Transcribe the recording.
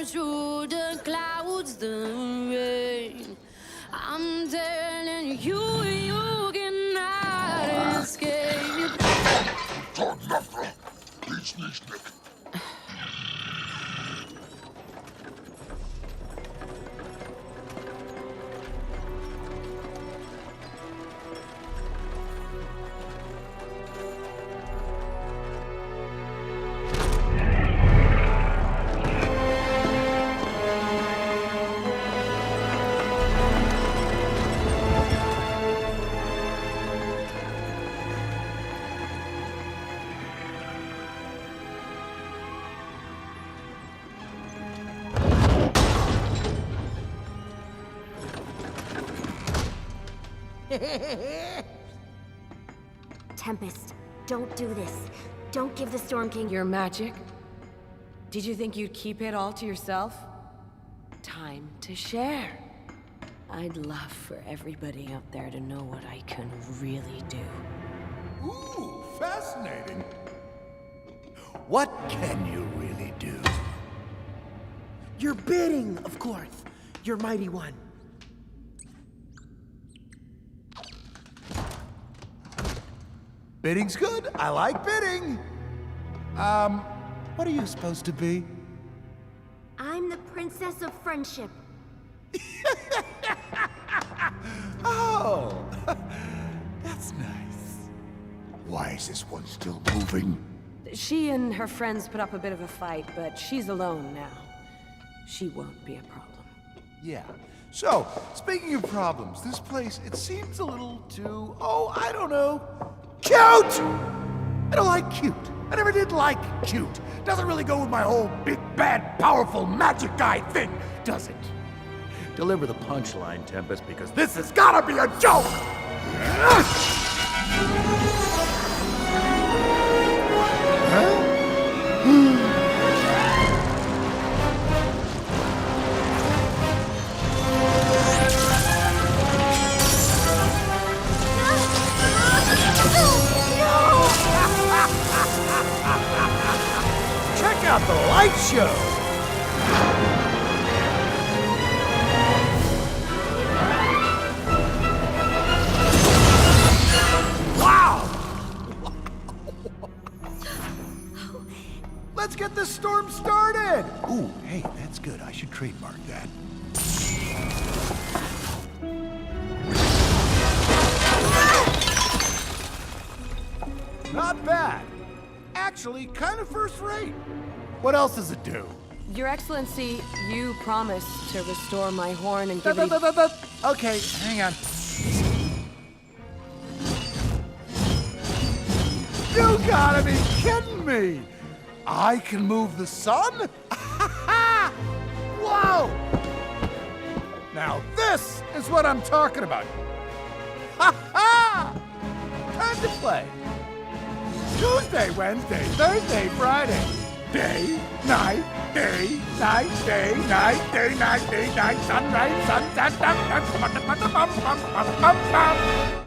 through the clouds, the rain. I'm telling you, you cannot escape. Tempest, don't do this. Don't give the Storm King Your magic? Did you think you'd keep it all to yourself? Time to share. I'd love for everybody out there to know what I can really do. Ooh, fascinating. What can you really do? Your bidding, of course. Your mighty one. Bidding's good. I like bidding. What are you supposed to be? I'm the Princess of Friendship. Oh, that's nice. Why is this one still moving? She and her friends put up a bit of a fight, but she's alone now. She won't be a problem. Yeah. So, speaking of problems, this place, it seems a little too, oh, I don't know, cute! I don't like cute. I never did like cute. Doesn't really go with my whole big, bad, powerful magic guy thing, does it? Deliver the punchline, Tempest, because this has gotta be a joke! Check out the light show! Wow! Let's get this storm started! Ooh, hey, that's good. I should trademark that. Not bad. Actually, kind of first rate. What else does it do? Your Excellency, you promised to restore my horn and give me... Okay, hang on. You gotta be kidding me! I can move the sun? Whoa! Now this is what I'm talking about. Ha ha! Time to play. Tuesday, Wednesday, Thursday, Friday. Day, night, day, night, day, night, day, night, day, night, sunrise, sunset,